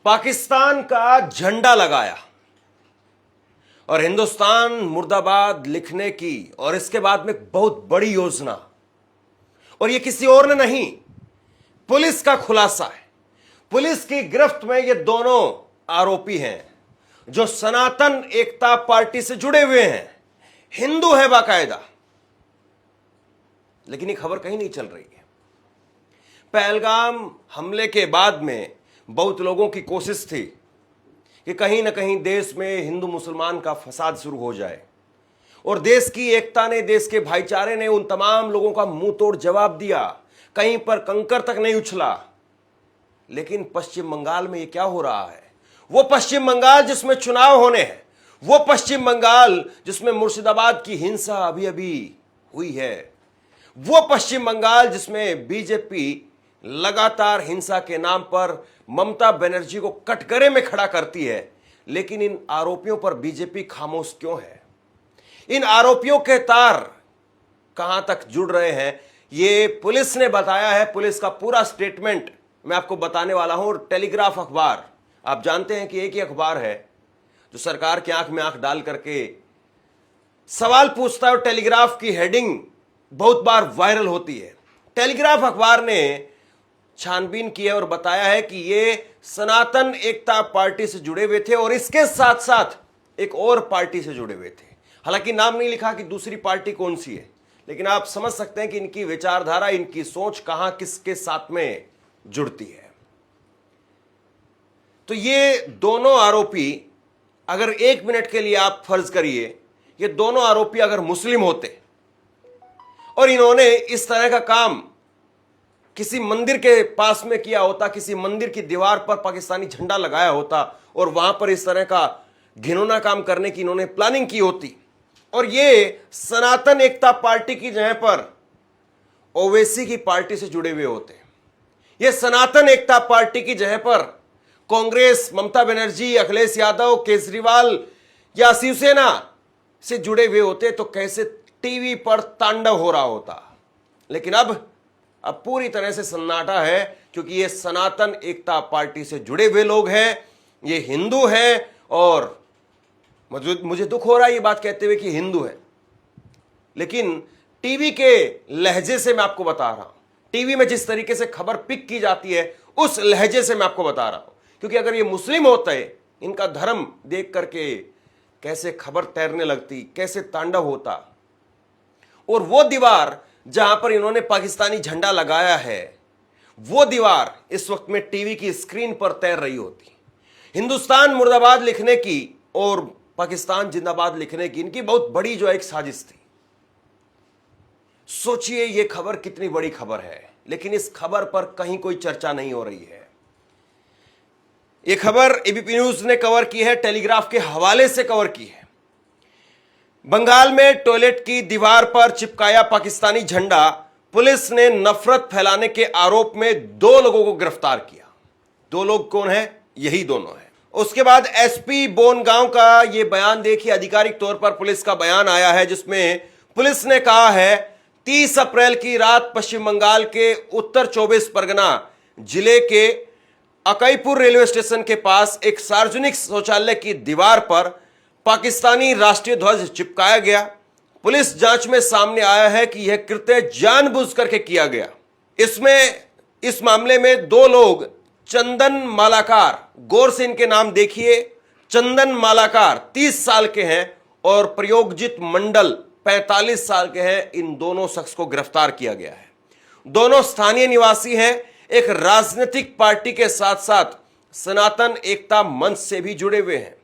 पाकिस्तान का झंडा लगाया और हिंदुस्तान मुर्दाबाद लिखने की, और इसके बाद में बहुत बड़ी योजना, और ये किसी और ने नहीं, पुलिस का खुलासा है। पुलिस की गिरफ्त में ये दोनों आरोपी हैं जो सनातन एकता पार्टी से जुड़े हुए हैं, हिंदू है बाकायदा। लेकिन ये खबर कहीं नहीं चल रही है। पहलगाम हमले के बाद में बहुत लोगों की कोशिश थी कि कहीं ना कहीं देश में हिंदू मुसलमान का फसाद शुरू हो जाए, और देश की एकता ने, देश के भाईचारे ने उन तमाम लोगों का मुंह तोड़ जवाब दिया, कहीं पर कंकर तक नहीं उछला। लेकिन पश्चिम बंगाल में ये क्या हो रहा है? वो पश्चिम बंगाल जिसमें चुनाव होने हैं, वो पश्चिम बंगाल जिसमें मुर्शिदाबाद की हिंसा अभी अभी हुई है, वो पश्चिम बंगाल जिसमें बीजेपी लगातार हिंसा के नाम पर ममता बनर्जी को कटघरे में खड़ा करती है। लेकिन इन आरोपियों पर बीजेपी खामोश क्यों है? इन आरोपियों के तार कहां तक जुड़ रहे हैं, ये पुलिस ने बताया है। पुलिस का पूरा स्टेटमेंट मैं आपको बताने वाला हूं। टेलीग्राफ अखबार, आप जानते हैं कि एक ही अखबार है जो सरकार की आंख में आंख डाल करके सवाल पूछता है, और टेलीग्राफ की हेडिंग बहुत बार वायरल होती है। टेलीग्राफ अखबार ने छानबीन की है और बताया है कि ये सनातन एकता पार्टी से जुड़े हुए थे और इसके साथ साथ एक और पार्टी से जुड़े हुए थे। हालांकि नाम नहीं लिखा कि दूसरी पार्टी कौन सी है, लेकिन आप समझ सकते हैं कि इनकी विचारधारा, इनकी सोच कहां किसके साथ में जुड़ती है। तो ये दोनों आरोपी, अगर एक मिनट के लिए आप फर्ज करिए, ये दोनों आरोपी अगर मुस्लिम होते और इन्होंने इस तरह का काम किसी मंदिर के पास में किया होता, किसी मंदिर की दीवार पर पाकिस्तानी झंडा लगाया होता और वहां पर इस तरह का घिनौना काम करने की इन्होंने प्लानिंग की होती, और ये सनातन एकता पार्टी की जगह पर ओवैसी की पार्टी से जुड़े हुए होते, ये सनातन एकता पार्टी की जगह पर कांग्रेस, ममता बनर्जी, अखिलेश यादव, केजरीवाल या शिवसेना से जुड़े हुए होते, तो कैसे टीवी पर तांडव हो रहा होता। लेकिन अब पूरी तरह से सन्नाटा है, क्योंकि ये सनातन एकता पार्टी से जुड़े हुए लोग हैं, ये हिंदू हैं, और मुझे दुख हो रहा है ये बात कहते हुए कि हिंदू है, लेकिन टीवी के लहजे से मैं आपको बता रहा हूं, टीवी में जिस तरीके से खबर पिक की जाती है उस लहजे से मैं आपको बता रहा हूं। क्योंकि अगर ये मुस्लिम होते, इनका धर्म देख करके कैसे खबर तैरने लगती, कैसे तांडव होता, और वो दीवार जहां पर इन्होंने पाकिस्तानी झंडा लगाया है, वो दीवार इस वक्त में टीवी की स्क्रीन पर तैर रही होती। हिंदुस्तान मुर्दाबाद लिखने की और पाकिस्तान जिंदाबाद लिखने की इनकी बहुत बड़ी जो एक साजिश थी। सोचिए ये खबर कितनी बड़ी खबर है, लेकिन इस खबर पर कहीं कोई चर्चा नहीं हो रही है। यह खबर एबीपी न्यूज ने कवर की है, टेलीग्राफ के हवाले से कवर की है। बंगाल में टॉयलेट की दीवार पर चिपकाया पाकिस्तानी झंडा, पुलिस ने नफरत फैलाने के आरोप में 2 लोगों को गिरफ्तार किया। 2 लोग कौन है? यही दोनों है। उसके बाद एसपी बोनगांव का यह बयान देखिए, आधिकारिक तौर पर पुलिस का बयान आया है, जिसमें पुलिस ने कहा है 30 अप्रैल की रात पश्चिम बंगाल के उत्तर 24 परगना जिले के अकईपुर रेलवे स्टेशन के पास एक सार्वजनिक शौचालय की दीवार पर पाकिस्तानी राष्ट्रीय ध्वज चिपकाया गया। पुलिस जांच में सामने आया है कि यह कृत्य जानबूझ करके किया गया। इस मामले में 2 लोग चंदन मालाकार, गौर से इनके नाम देखिए, चंदन मालाकार 30 साल के हैं और प्रयोगजित मंडल 45 साल के हैं। इन दोनों शख्स को गिरफ्तार किया गया है। दोनों स्थानीय निवासी हैं, एक राजनीतिक पार्टी के साथ साथ सनातन एकता मंच से भी जुड़े हुए हैं।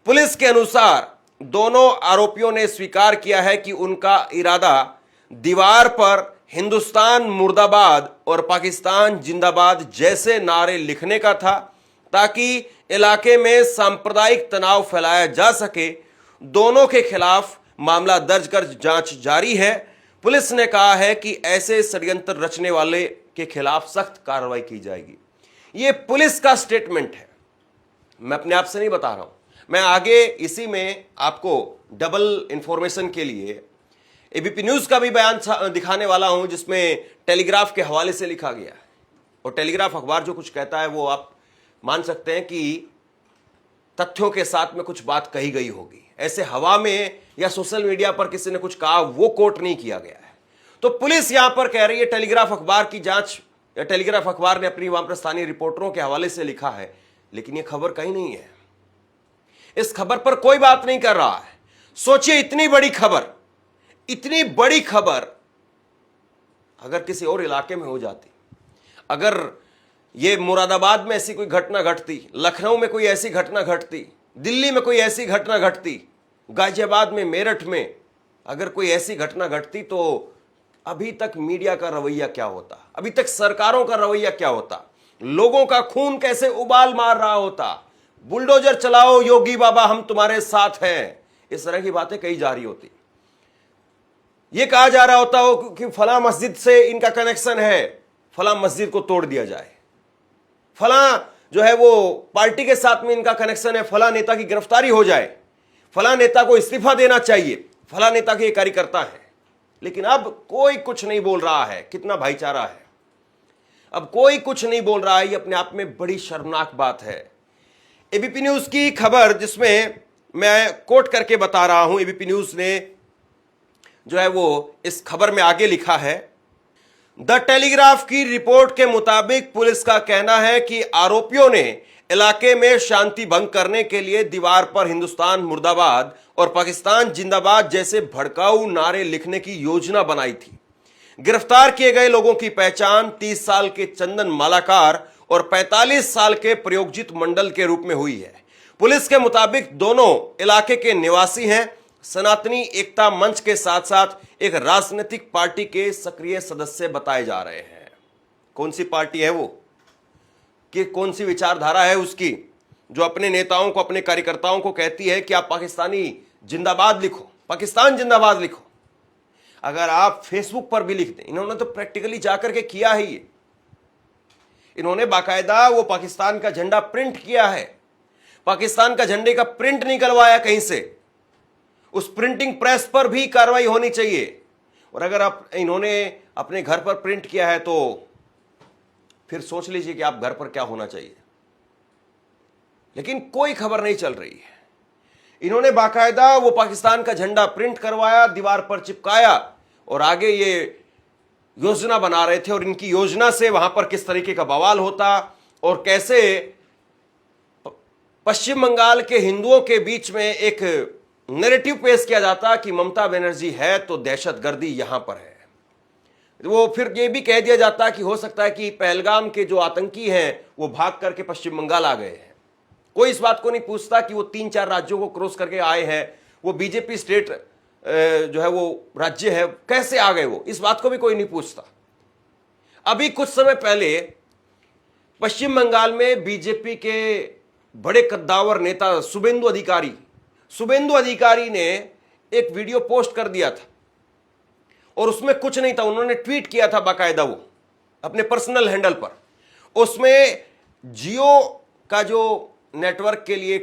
पुलिस के अनुसार दोनों आरोपियों ने स्वीकार किया है कि उनका इरादा दीवार पर हिंदुस्तान मुर्दाबाद और पाकिस्तान जिंदाबाद जैसे नारे लिखने का था, ताकि इलाके में सांप्रदायिक तनाव फैलाया जा सके। दोनों के खिलाफ मामला दर्ज कर जांच जारी है। पुलिस ने कहा है कि ऐसे षड्यंत्र रचने वाले के खिलाफ सख्त कार्रवाई की जाएगी। यह पुलिस का स्टेटमेंट है, मैं अपने आप से नहीं बता रहा हूं। मैं आगे इसी में आपको डबल इंफॉर्मेशन के लिए एबीपी न्यूज का भी बयान दिखाने वाला हूं, जिसमें टेलीग्राफ के हवाले से लिखा गया है, और टेलीग्राफ अखबार जो कुछ कहता है वो आप मान सकते हैं कि तथ्यों के साथ में कुछ बात कही गई होगी। ऐसे हवा में या सोशल मीडिया पर किसी ने कुछ कहा, वो कोट नहीं किया गया है। तो पुलिस यहां पर कह रही है, टेलीग्राफ अखबार की जांच या टेलीग्राफ अखबार ने अपनी वहां पर स्थानीय रिपोर्टरों के हवाले से लिखा है, लेकिन यह खबर कहीं नहीं है। इस खबर पर कोई बात नहीं कर रहा है। सोचिए, इतनी बड़ी खबर अगर किसी और इलाके में हो जाती, अगर ये मुरादाबाद में ऐसी कोई घटना घटती, लखनऊ में कोई ऐसी घटना घटती, दिल्ली में कोई ऐसी घटना घटती, गाजियाबाद में, मेरठ में अगर कोई ऐसी घटना घटती, तो अभी तक मीडिया का रवैया क्या होता, अभी तक सरकारों का रवैया क्या होता, लोगों का खून कैसे उबाल मार रहा होता। बुलडोजर चलाओ योगी बाबा, हम तुम्हारे साथ हैं, इस तरह की बातें कही जा रही होती। यह कहा जा रहा होता हो कि फला मस्जिद से इनका कनेक्शन है, फला मस्जिद को तोड़ दिया जाए, फला जो है वो पार्टी के साथ में इनका कनेक्शन है, फला नेता की गिरफ्तारी हो जाए, फला नेता को इस्तीफा देना चाहिए, फला नेता के कार्यकर्ता है। लेकिन अब कोई कुछ नहीं बोल रहा है। कितना भाईचारा है, अब कोई कुछ नहीं बोल रहा है। ये अपने आप में बड़ी शर्मनाक बात है। एबीपी न्यूज की खबर, जिसमें मैं कोट करके बता रहा हूं, एबीपी न्यूज ने जो है वो इस खबर में आगे लिखा है, द टेलीग्राफ की रिपोर्ट के मुताबिक पुलिस का कहना है कि आरोपियों ने इलाके में शांति भंग करने के लिए दीवार पर हिंदुस्तान मुर्दाबाद और पाकिस्तान जिंदाबाद जैसे भड़काऊ नारे लिखने की योजना बनाई थी। गिरफ्तार किए गए लोगों की पहचान 30 साल के चंदन मालाकार और 45 साल के प्रयोगजित मंडल के रूप में हुई है। पुलिस के मुताबिक दोनों इलाके के निवासी हैं, सनातनी एकता मंच के साथ साथ एक राजनीतिक पार्टी के सक्रिय सदस्य बताए जा रहे हैं। कौन सी पार्टी है वो, कि कौन सी विचारधारा है उसकी, जो अपने नेताओं को, अपने कार्यकर्ताओं को कहती है कि आप पाकिस्तानी जिंदाबाद लिखो, पाकिस्तान जिंदाबाद लिखो। अगर आप फेसबुक पर भी लिख दें, इन्होंने तो प्रैक्टिकली जाकर के किया है ये, इन्होंने बाकायदा वो पाकिस्तान का झंडा प्रिंट किया है, पाकिस्तान का झंडे का प्रिंट निकलवाया कहीं से, उस प्रिंटिंग प्रेस पर भी कार्रवाई होनी चाहिए। और अगर आप इन्होंने अपने घर पर प्रिंट किया है तो फिर सोच लीजिए कि आप घर पर क्या होना चाहिए। लेकिन कोई खबर नहीं चल रही है। इन्होंने बाकायदा वो पाकिस्तान का झंडा प्रिंट करवाया, दीवार पर चिपकाया और आगे ये योजना बना रहे थे। और इनकी योजना से वहां पर किस तरीके का बवाल होता और कैसे पश्चिम बंगाल के हिंदुओं के बीच में एक नैरेटिव पेश किया जाता कि ममता बनर्जी है तो दहशतगर्दी यहां पर है। वो फिर ये भी कह दिया जाता कि हो सकता है कि पहलगाम के जो आतंकी हैं वो भाग करके पश्चिम बंगाल आ गए हैं। कोई इस बात को नहीं पूछता कि वो 3-4 राज्यों को क्रॉस करके आए हैं, वो बीजेपी स्टेट जो है वो राज्य है, कैसे आ गए वो, इस बात को भी कोई नहीं पूछता। अभी कुछ समय पहले पश्चिम बंगाल में बीजेपी के बड़े कद्दावर नेता शुभेंदु अधिकारी ने एक वीडियो पोस्ट कर दिया था और उसमें कुछ नहीं था। उन्होंने ट्वीट किया था बाकायदा वो अपने पर्सनल हैंडल पर। उसमें जियो का जो नेटवर्क के लिए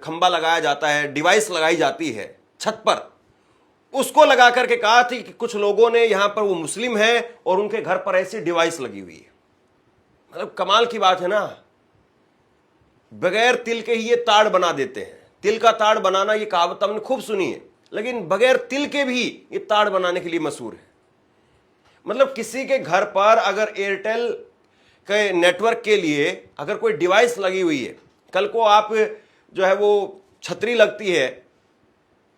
खंबा लगाया जाता है, डिवाइस लगाई जाती है छत पर, उसको लगा करके कहा थी कि कुछ लोगों ने यहां पर, वो मुस्लिम हैं और उनके घर पर ऐसी डिवाइस लगी हुई है। मतलब कमाल की बात है ना, बगैर तिल के ही ये ताड़ बना देते हैं। तिल का ताड़ बनाना, ये कहावत हमने खूब सुनी है, लेकिन बगैर तिल के भी ये ताड़ बनाने के लिए मशहूर है। मतलब किसी के घर पर अगर एयरटेल के नेटवर्क के लिए अगर कोई डिवाइस लगी हुई है, कल को आप जो है वो छतरी लगती है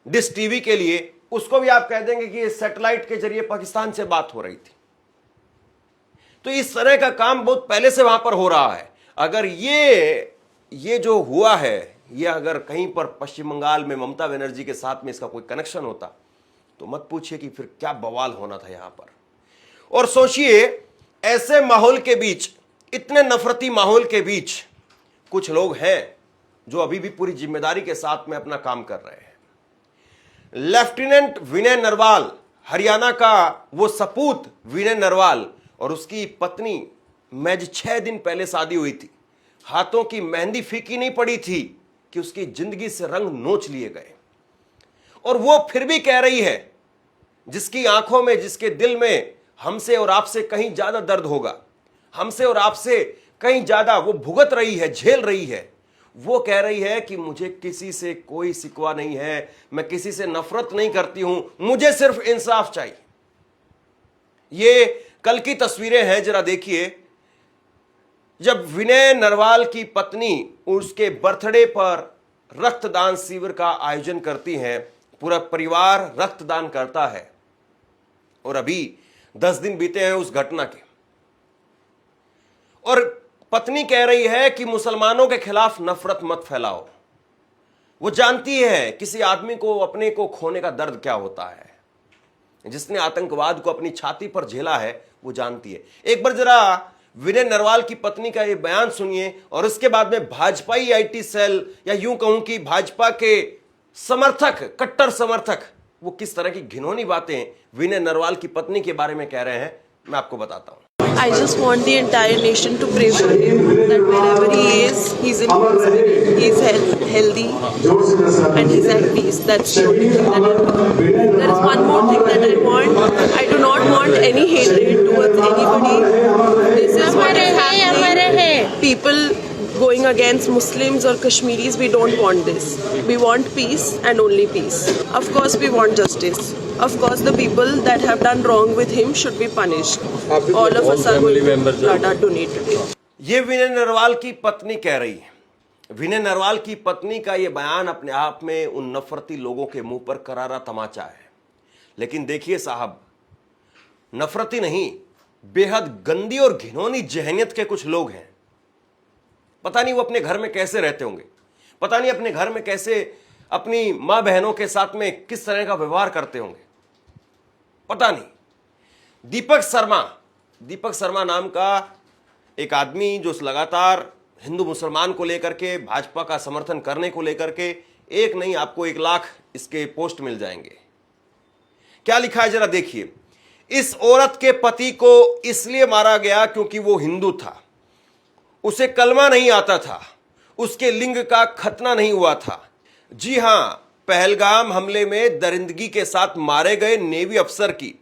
डिश टीवी के लिए, उसको भी आप कह देंगे कि सैटेलाइट के जरिए पाकिस्तान से बात हो रही थी। तो इस तरह का काम बहुत पहले से वहां पर हो रहा है। अगर ये जो हुआ है, ये अगर कहीं पर पश्चिम बंगाल में ममता बनर्जी के साथ में इसका कोई कनेक्शन होता तो मत पूछिए कि फिर क्या बवाल होना था यहां पर। और सोचिए, ऐसे माहौल के बीच, इतने नफरती माहौल के बीच कुछ लोग हैं जो अभी भी पूरी जिम्मेदारी के साथ में अपना काम कर रहे हैं। लेफ्टिनेंट विनय नरवाल, हरियाणा का वो सपूत विनय नरवाल और उसकी पत्नी महज 6 दिन पहले शादी हुई थी। हाथों की मेहंदी फीकी नहीं पड़ी थी कि उसकी जिंदगी से रंग नोच लिए गए। और वो फिर भी कह रही है, जिसकी आंखों में, जिसके दिल में हमसे और आपसे कहीं ज्यादा दर्द होगा, हमसे और आपसे कहीं ज्यादा वो भुगत रही है, झेल रही है। वो कह रही है कि मुझे किसी से कोई शिकवा नहीं है, मैं किसी से नफरत नहीं करती हूं, मुझे सिर्फ इंसाफ चाहिए। ये कल की तस्वीरें हैं, जरा देखिए। जब विनय नरवाल की पत्नी उसके बर्थडे पर रक्तदान शिविर का आयोजन करती हैं, पूरा परिवार रक्तदान करता है, और अभी 10 दिन बीते हैं उस घटना के, और पत्नी कह रही है कि मुसलमानों के खिलाफ नफरत मत फैलाओ। वो जानती है किसी आदमी को अपने को खोने का दर्द क्या होता है। जिसने आतंकवाद को अपनी छाती पर झेला है वो जानती है। एक बार जरा विनय नरवाल की पत्नी का ये बयान सुनिए, और उसके बाद में भाजपाई आईटी सेल, या यूं कहूं कि भाजपा के समर्थक, कट्टर समर्थक, वो किस तरह की घिनौनी बातें विनय नरवाल की पत्नी के बारे में कह रहे हैं, मैं आपको बताता हूं। I just want the entire nation to pray for him, that wherever he is, he's in good spirit, he's healthy, and he's at peace. That's the only thing that I want. There is one more thing that I want. I do not want any hatred towards anybody. This is what is happening. People going against Muslims or Kashmiris, we don't want this. We want peace and only peace. Of course, we want justice. Of course, the people that have done wrong with him should be punished. All of us are going to blood donate today. ये विनय नरवाल की पत्नी कह रही है। विनय नरवाल की पत्नी का ये बयान अपने आप में उन नफरती लोगों के मुंह पर करारा तमाचा है। लेकिन देखिए साहब, नफरती नहीं, बेहद गंदी और घिनौनी जहनियत के कुछ लोग हैं। पता नहीं वो अपने घर में कैसे रहते होंगे, पता नहीं अपने घर में कैसे अपनी मां बहनों के साथ में किस तरह का व्यवहार करते होंगे, पता नहीं। दीपक शर्मा नाम का एक आदमी जो लगातार हिंदू मुसलमान को लेकर के, भाजपा का समर्थन करने को लेकर के, एक नहीं आपको 1 लाख इसके पोस्ट मिल जाएंगे। क्या लिखा है जरा देखिए। इस औरत के पति को इसलिए मारा गया क्योंकि वो हिंदू था, उसे कलमा नहीं आता था, उसके लिंग का खतना नहीं हुआ था। जी हां, पहलगाम हमले में दरिंदगी के साथ मारे गए नेवी अफसर की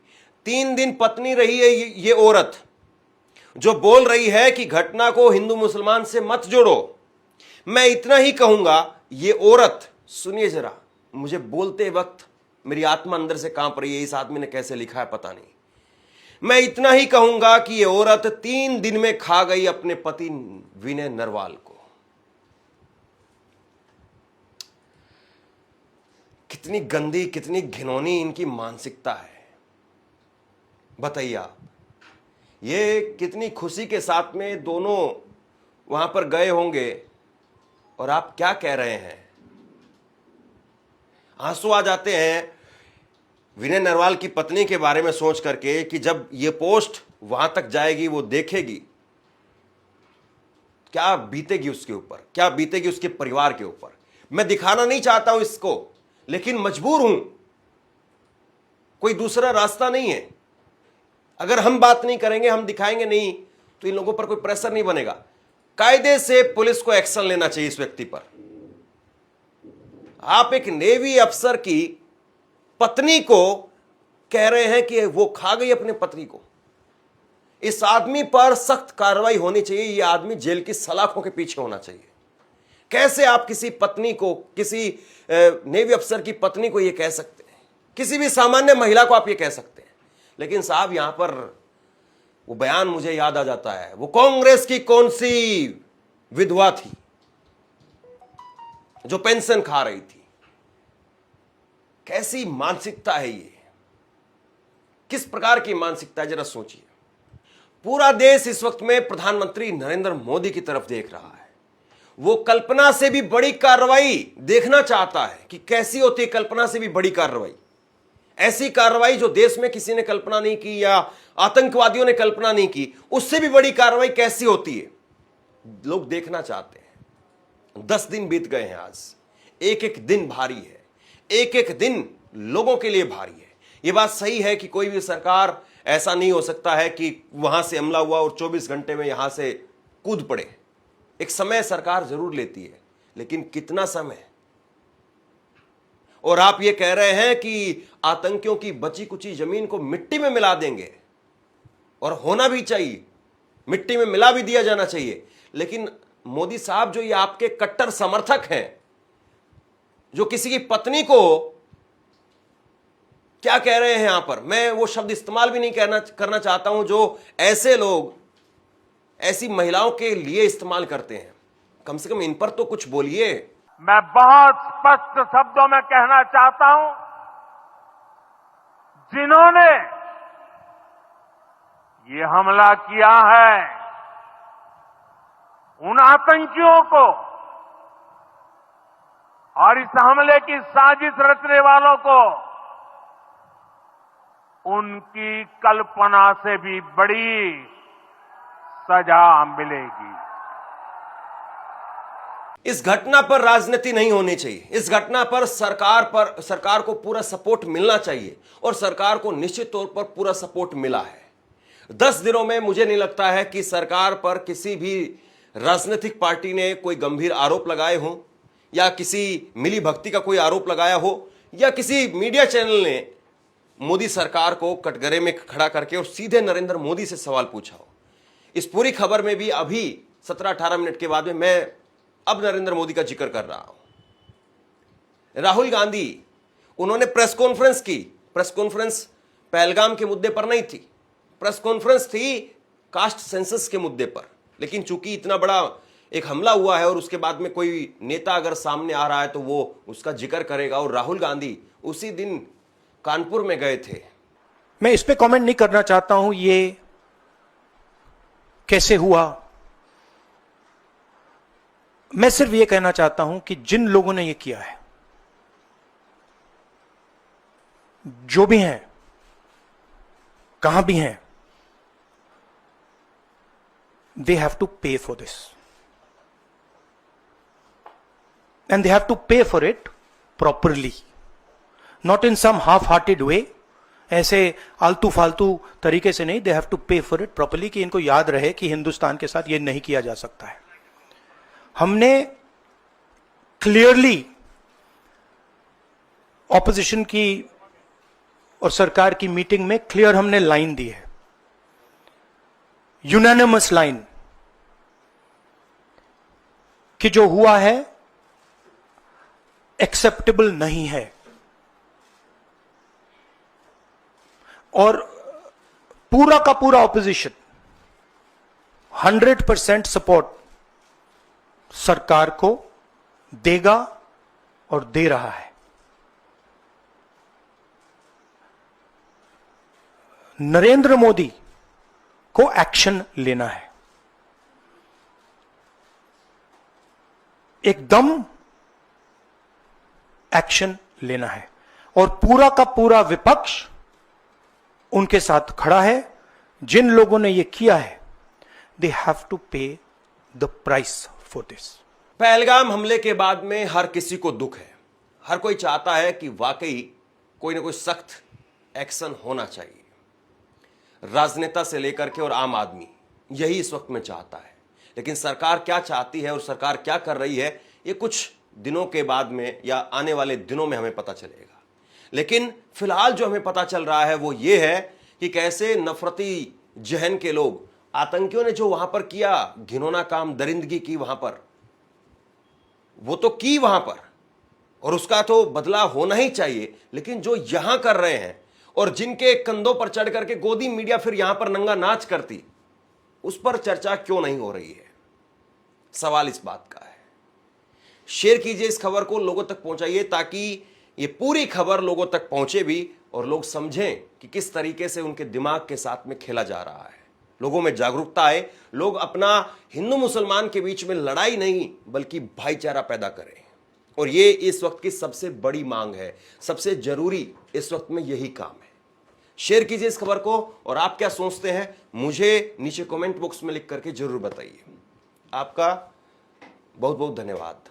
3 दिन पत्नी रही है ये औरत, जो बोल रही है कि घटना को हिंदू मुसलमान से मत जोड़ो। मैं इतना ही कहूंगा, ये औरत, सुनिए जरा, मुझे बोलते वक्त मेरी आत्मा अंदर से कांप रही है। इस आदमी ने कैसे लिखा है पता नहीं। मैं इतना ही कहूंगा कि ये औरत 3 दिन में खा गई अपने पति विनय नरवाल को। कितनी गंदी, कितनी घिनौनी इनकी मानसिकता है, बताइए आप। ये कितनी खुशी के साथ में दोनों वहां पर गए होंगे, और आप क्या कह रहे हैं। आंसू आ जाते हैं विनय नरवाल की पत्नी के बारे में सोच करके कि जब ये पोस्ट वहां तक जाएगी, वो देखेगी, क्या बीतेगी उसके ऊपर, क्या बीतेगी उसके परिवार के ऊपर। मैं दिखाना नहीं चाहता हूं इसको, लेकिन मजबूर हूं, कोई दूसरा रास्ता नहीं है। अगर हम बात नहीं करेंगे, हम दिखाएंगे नहीं, तो इन लोगों पर कोई प्रेशर नहीं बनेगा। कायदे से पुलिस को एक्शन लेना चाहिए इस व्यक्ति पर। आप एक नेवी अफसर की पत्नी को कह रहे हैं कि वो खा गई अपने पत्नी को। इस आदमी पर सख्त कार्रवाई होनी चाहिए। यह आदमी जेल की सलाखों के पीछे होना चाहिए। कैसे आप किसी पत्नी को, किसी नेवी अफसर की पत्नी को यह कह सकते हैं, किसी भी सामान्य महिला को आप यह कह सकते हैं। लेकिन साहब, यहां पर वो बयान मुझे याद आ जाता है। वो कांग्रेस की कौन सी विधवा थी जो पेंशन खा रही थी। कैसी मानसिकता है ये, किस प्रकार की मानसिकता है, जरा सोचिए। पूरा देश इस वक्त में प्रधानमंत्री नरेंद्र मोदी की तरफ देख रहा है। वो कल्पना से भी बड़ी कार्रवाई देखना चाहता है कि कैसी होती है कल्पना से भी बड़ी कार्रवाई। ऐसी कार्रवाई जो देश में किसी ने कल्पना नहीं की या आतंकवादियों ने कल्पना नहीं की, उससे भी बड़ी कार्रवाई कैसी होती है, लोग देखना चाहते हैं। 10 दिन बीत गए हैं आज। एक एक दिन भारी है, एक एक दिन लोगों के लिए भारी है। यह बात सही है कि कोई भी सरकार, ऐसा नहीं हो सकता है कि वहां से हमला हुआ और 24 घंटे में यहां से कूद पड़े। एक समय सरकार जरूर लेती है, लेकिन कितना समय। और आप ये कह रहे हैं कि आतंकियों की बची कुची जमीन को मिट्टी में मिला देंगे, और होना भी चाहिए। मिट्टी में मिला भी दिया जाना चाहिए। लेकिन मोदी साहब जो ये आपके कट्टर समर्थक हैं, जो किसी की पत्नी को क्या कह रहे हैं यहां पर, मैं वो शब्द इस्तेमाल भी नहीं करना चाहता हूं जो ऐसे लोग ऐसी महिलाओं के लिए इस्तेमाल करते हैं, कम से कम इन पर तो कुछ बोलिए। मैं बहुत स्पष्ट शब्दों में कहना चाहता हूं, जिन्होंने ये हमला किया है, उन आतंकियों को और इस हमले की साजिश रचने वालों को उनकी कल्पना से भी बड़ी सजा मिलेगी। इस घटना पर राजनीति नहीं होनी चाहिए। इस घटना पर सरकार को पूरा सपोर्ट मिलना चाहिए और सरकार को निश्चित तौर पर पूरा सपोर्ट मिला है। 10 दिनों में मुझे नहीं लगता है कि सरकार पर किसी भी राजनीतिक पार्टी ने कोई गंभीर आरोप लगाए हों या किसी मिली भक्ति का कोई आरोप लगाया हो या किसी मीडिया चैनल ने मोदी सरकार को कटघरे में खड़ा करके और सीधे नरेंद्र मोदी से सवाल पूछा हो। इस पूरी खबर में भी अभी 17-18 मिनट के बाद में मैं अब नरेंद्र मोदी का जिक्र कर रहा हूं। राहुल गांधी, उन्होंने प्रेस कॉन्फ्रेंस की। प्रेस कॉन्फ्रेंस पहलगाम के मुद्दे पर नहीं थी, प्रेस कॉन्फ्रेंस थी कास्ट सेंसस के मुद्दे पर। लेकिन चूंकि इतना बड़ा एक हमला हुआ है और उसके बाद में कोई नेता अगर सामने आ रहा है तो वो उसका जिक्र करेगा। और राहुल गांधी उसी दिन कानपुर में गए थे। मैं इस पे कमेंट नहीं करना चाहता हूं ये कैसे हुआ। मैं सिर्फ ये कहना चाहता हूं कि जिन लोगों ने ये किया है, जो भी हैं, कहां भी हैं, they have to pay for this and they have to pay for it properly, not in some half-hearted way, ऐसे आलतू फालतू तरीके से नहीं। they have to pay for it properly कि इनको याद रहे कि हिंदुस्तान के साथ ये नहीं किया जा सकता है। हमने क्लियरली ऑपोजिशन की और सरकार की मीटिंग में क्लियर हमने लाइन दी है, यूनानिमस लाइन, कि जो हुआ है एक्सेप्टेबल नहीं है। और पूरा का पूरा ऑपोजिशन 100% सपोर्ट सरकार को देगा और दे रहा है। नरेंद्र मोदी को एक्शन लेना है, एकदम एक्शन लेना है। और पूरा का पूरा विपक्ष उनके साथ खड़ा है। जिन लोगों ने यह किया है, दे हैव टू पे the price for this. Pahalgam हमले के बाद में हर किसी को दुख है। हर कोई चाहता है कि वाकई कोई ना कोई सख्त एक्शन होना चाहिए। राजनेता से लेकर के और आम आदमी यही इस वक्त में चाहता है। लेकिन सरकार क्या चाहती है और सरकार क्या कर रही है, ये कुछ दिनों के बाद में या आने वाले दिनों में हमें पता चलेगा। लेकिन फिलहाल जो हमें पता चल रहा है वो ये है कि कैसे नफरती जहन के लोग, आतंकियों ने जो वहां पर किया, घिनौना काम, दरिंदगी की वहां पर, वो तो की वहां पर और उसका तो बदला होना ही चाहिए। लेकिन जो यहां कर रहे हैं और जिनके कंधों पर चढ़ करके गोदी मीडिया फिर यहां पर नंगा नाच करती, उस पर चर्चा क्यों नहीं हो रही है? सवाल इस बात का है। शेयर कीजिए इस खबर को, लोगों तक पहुंचाइए ताकि ये पूरी खबर लोगों तक पहुंचे भी और लोग समझें कि किस तरीके से उनके दिमाग के साथ में खेला जा रहा है। लोगों में जागरूकता आए, लोग अपना हिंदू मुसलमान के बीच में लड़ाई नहीं बल्कि भाईचारा पैदा करें। और ये इस वक्त की सबसे बड़ी मांग है, सबसे जरूरी इस वक्त में यही काम है। शेयर कीजिए इस खबर को और आप क्या सोचते हैं मुझे नीचे कमेंट बॉक्स में लिख करके जरूर बताइए। आपका बहुत बहुत धन्यवाद।